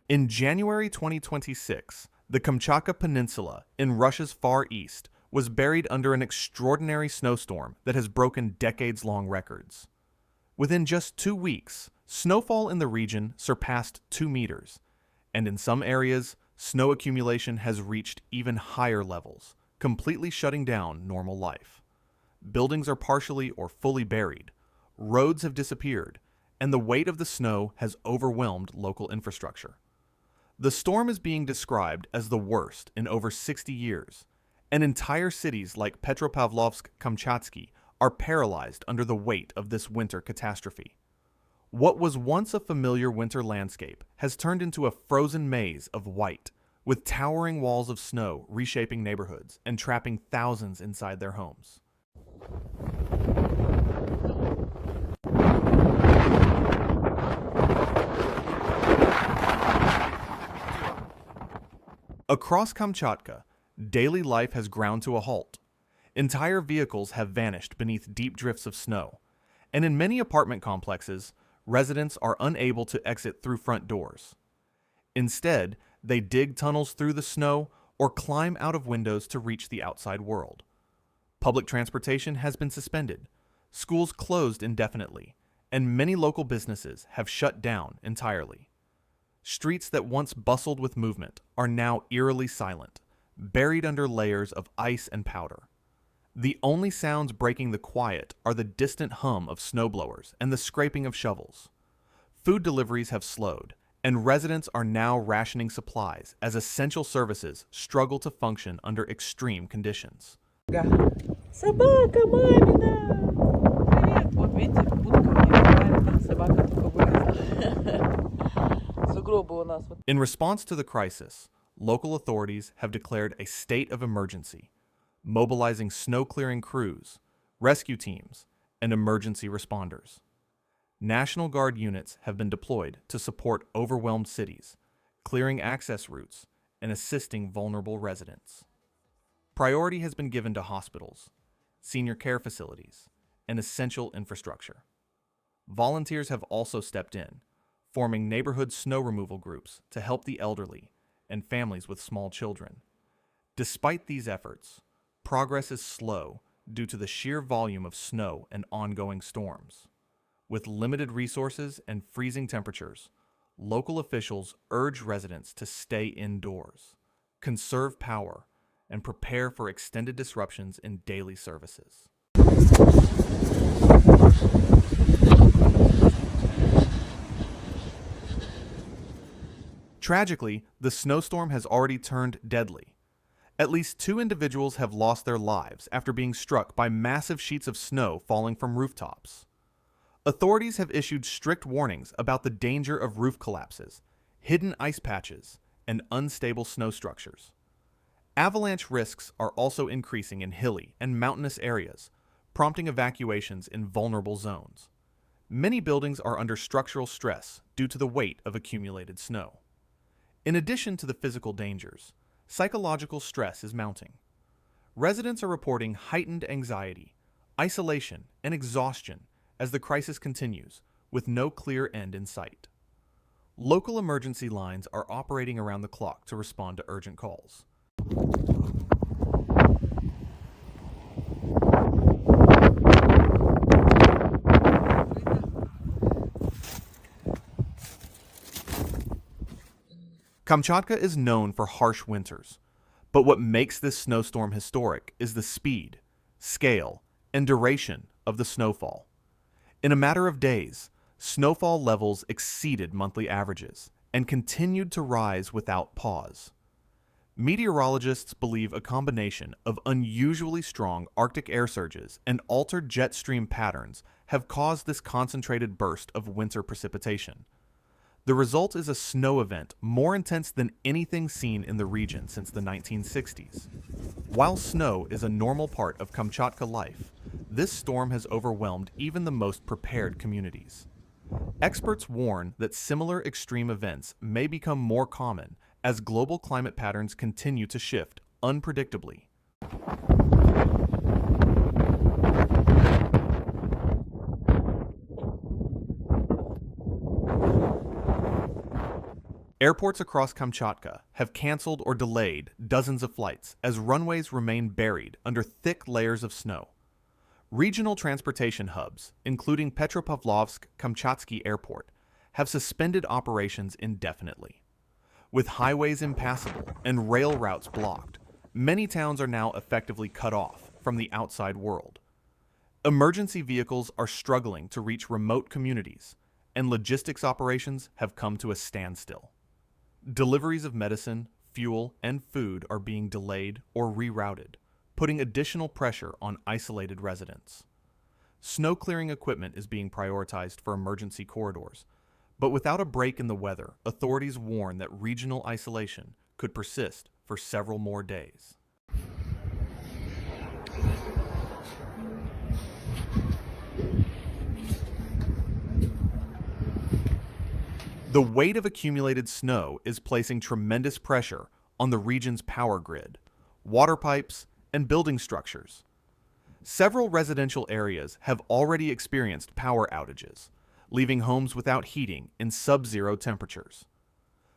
In January 2026, the Kamchatka Peninsula in Russia's far east was buried under an extraordinary snowstorm that has broken decades-long records. Within just 2 weeks, snowfall in the region surpassed 2 meters, and in some areas, snow accumulation has reached even higher levels, completely shutting down normal life. Buildings are partially or fully buried, roads have disappeared, and the weight of the snow has overwhelmed local infrastructure. The storm is being described as the worst in over 60 years, and entire cities like Petropavlovsk-Kamchatsky are paralyzed under the weight of this winter catastrophe. What was once a familiar winter landscape has turned into a frozen maze of white, with towering walls of snow reshaping neighborhoods and trapping thousands inside their homes. Across Kamchatka, daily life has ground to a halt. Entire vehicles have vanished beneath deep drifts of snow, and in many apartment complexes, residents are unable to exit through front doors. Instead, they dig tunnels through the snow or climb out of windows to reach the outside world. Public transportation has been suspended, schools closed indefinitely, and many local businesses have shut down entirely. Streets that once bustled with movement are now eerily silent, buried under layers of ice and powder. The only sounds breaking the quiet are the distant hum of snowblowers and the scraping of shovels. Food deliveries have slowed, and residents are now rationing supplies as essential services struggle to function under extreme conditions. Собака мамина! Привет! Вот видите, будка мне нормально, собака только вылезла. Сугробы у нас. In response to the crisis, local authorities have declared a state of emergency, mobilizing snow-clearing crews, rescue teams, and emergency responders. National Guard units have been deployed to support overwhelmed cities, clearing access routes, and assisting vulnerable residents. Priority has been given to hospitals, senior care facilities, and essential infrastructure. Volunteers have also stepped in, forming neighborhood snow removal groups to help the elderly and families with small children. Despite these efforts, progress is slow due to the sheer volume of snow and ongoing storms. With limited resources and freezing temperatures, local officials urge residents to stay indoors, conserve power, and prepare for extended disruptions in daily services. Tragically, the snowstorm has already turned deadly. At least 2 individuals have lost their lives after being struck by massive sheets of snow falling from rooftops. Authorities have issued strict warnings about the danger of roof collapses, hidden ice patches, and unstable snow structures. Avalanche risks are also increasing in hilly and mountainous areas, prompting evacuations in vulnerable zones. Many buildings are under structural stress due to the weight of accumulated snow. In addition to the physical dangers, psychological stress is mounting. Residents are reporting heightened anxiety, isolation, and exhaustion as the crisis continues, with no clear end in sight. Local emergency lines are operating around the clock to respond to urgent calls. Kamchatka is known for harsh winters, but what makes this snowstorm historic is the speed, scale, and duration of the snowfall. In a matter of days, snowfall levels exceeded monthly averages and continued to rise without pause. Meteorologists believe a combination of unusually strong Arctic air surges and altered jet stream patterns have caused this concentrated burst of winter precipitation. The result is a snow event more intense than anything seen in the region since the 1960s. While snow is a normal part of Kamchatka life, this storm has overwhelmed even the most prepared communities. Experts warn that similar extreme events may become more common as global climate patterns continue to shift unpredictably. Airports across Kamchatka have canceled or delayed dozens of flights as runways remain buried under thick layers of snow. Regional transportation hubs, including Petropavlovsk-Kamchatsky Airport, have suspended operations indefinitely. With highways impassable and rail routes blocked, many towns are now effectively cut off from the outside world. Emergency vehicles are struggling to reach remote communities, and logistics operations have come to a standstill. Deliveries of medicine, fuel, and food are being delayed or rerouted, putting additional pressure on isolated residents. Snow clearing equipment is being prioritized for emergency corridors, but without a break in the weather, authorities warn that regional isolation could persist for several more days. The weight of accumulated snow is placing tremendous pressure on the region's power grid, water pipes, and building structures. Several residential areas have already experienced power outages, leaving homes without heating in sub-zero temperatures.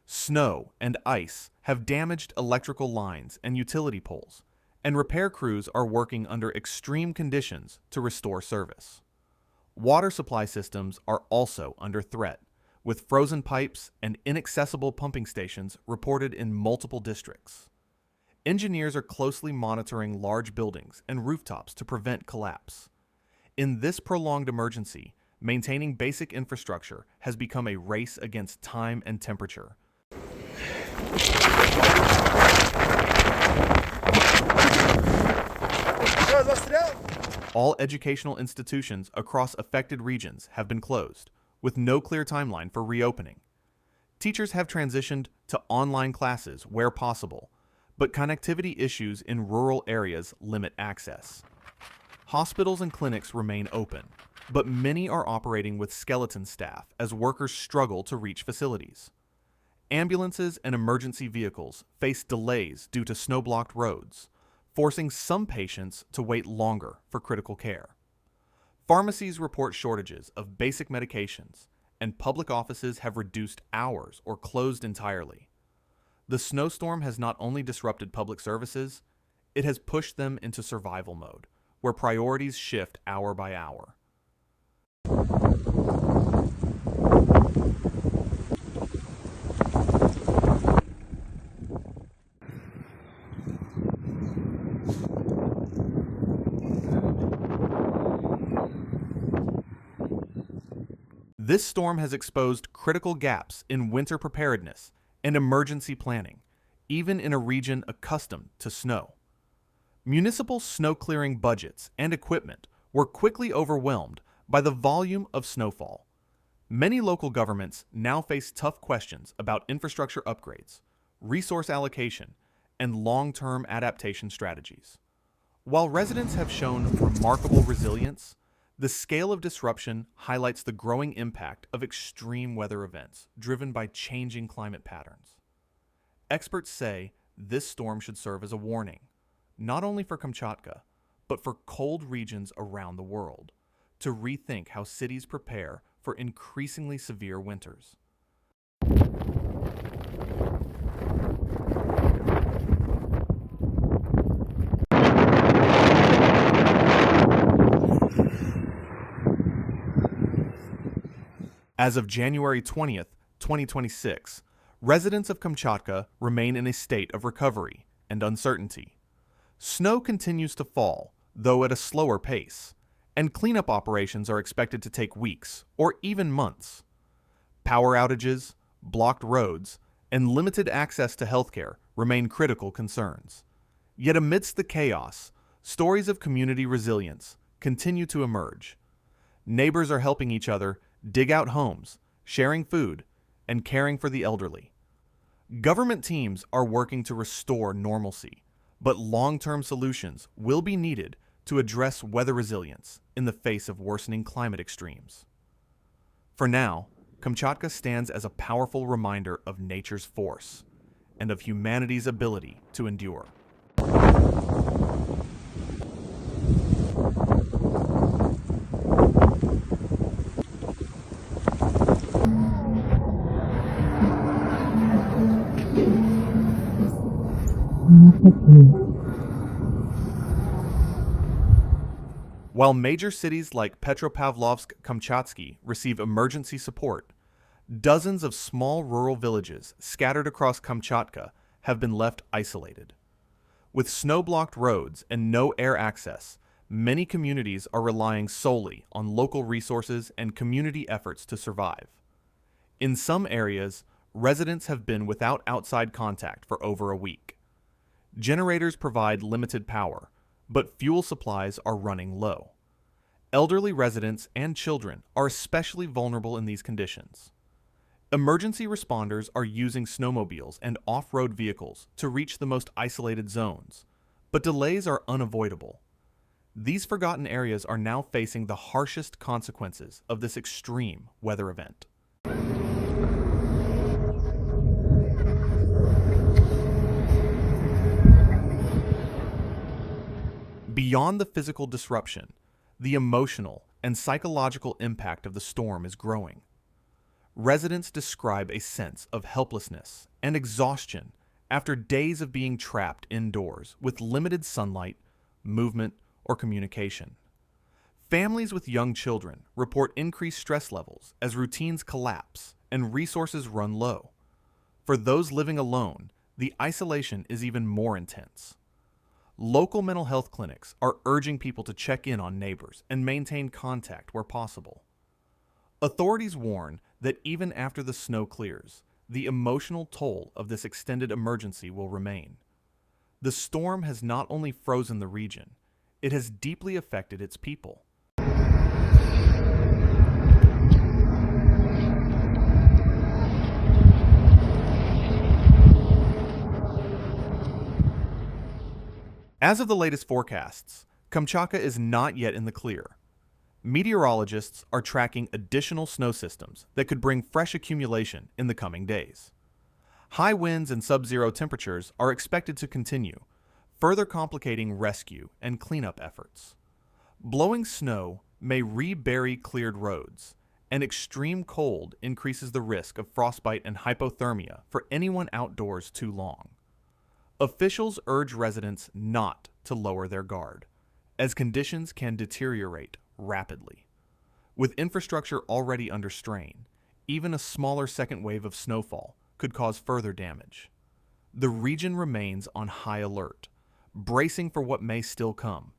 Snow and ice have damaged electrical lines and utility poles, and repair crews are working under extreme conditions to restore service. Water supply systems are also under threat, with frozen pipes and inaccessible pumping stations reported in multiple districts. Engineers are closely monitoring large buildings and rooftops to prevent collapse. In this prolonged emergency, maintaining basic infrastructure has become a race against time and temperature. All educational institutions across affected regions have been closed, with no clear timeline for reopening. Teachers have transitioned to online classes where possible, but connectivity issues in rural areas limit access. Hospitals and clinics remain open, but many are operating with skeleton staff as workers struggle to reach facilities. Ambulances and emergency vehicles face delays due to snow-blocked roads, forcing some patients to wait longer for critical care. Pharmacies report shortages of basic medications, and public offices have reduced hours or closed entirely. The snowstorm has not only disrupted public services, it has pushed them into survival mode, where priorities shift hour by hour. This storm has exposed critical gaps in winter preparedness and emergency planning, even in a region accustomed to snow. Municipal snow clearing budgets and equipment were quickly overwhelmed by the volume of snowfall. Many local governments now face tough questions about infrastructure upgrades, resource allocation, and long-term adaptation strategies. While residents have shown remarkable resilience, the scale of disruption highlights the growing impact of extreme weather events driven by changing climate patterns. Experts say this storm should serve as a warning, not only for Kamchatka, but for cold regions around the world, to rethink how cities prepare for increasingly severe winters. As of January 20th, 2026, residents of Kamchatka remain in a state of recovery and uncertainty. Snow continues to fall, though at a slower pace, and cleanup operations are expected to take weeks or even months. Power outages, blocked roads, and limited access to healthcare remain critical concerns. Yet amidst the chaos, stories of community resilience continue to emerge. Neighbors are helping each other dig out homes, sharing food, and caring for the elderly. Government teams are working to restore normalcy, but long-term solutions will be needed to address weather resilience in the face of worsening climate extremes. For now, Kamchatka stands as a powerful reminder of nature's force and of humanity's ability to endure. While major cities like Petropavlovsk-Kamchatsky receive emergency support, dozens of small rural villages scattered across Kamchatka have been left isolated. With snow-blocked roads and no air access, many communities are relying solely on local resources and community efforts to survive. In some areas, residents have been without outside contact for over a week. Generators provide limited power, but fuel supplies are running low. Elderly residents and children are especially vulnerable in these conditions. Emergency responders are using snowmobiles and off-road vehicles to reach the most isolated zones, but delays are unavoidable. These forgotten areas are now facing the harshest consequences of this extreme weather event. Beyond the physical disruption, the emotional and psychological impact of the storm is growing. Residents describe a sense of helplessness and exhaustion after days of being trapped indoors with limited sunlight, movement, or communication. Families with young children report increased stress levels as routines collapse and resources run low. For those living alone, the isolation is even more intense. Local mental health clinics are urging people to check in on neighbors and maintain contact where possible. Authorities warn that even after the snow clears, the emotional toll of this extended emergency will remain. The storm has not only frozen the region, it has deeply affected its people. As of the latest forecasts, Kamchatka is not yet in the clear. Meteorologists are tracking additional snow systems that could bring fresh accumulation in the coming days. High winds and sub-zero temperatures are expected to continue, further complicating rescue and cleanup efforts. Blowing snow may rebury cleared roads, and extreme cold increases the risk of frostbite and hypothermia for anyone outdoors too long. Officials urge residents not to lower their guard, as conditions can deteriorate rapidly. With infrastructure already under strain, even a smaller second wave of snowfall could cause further damage. The region remains on high alert, bracing for what may still come,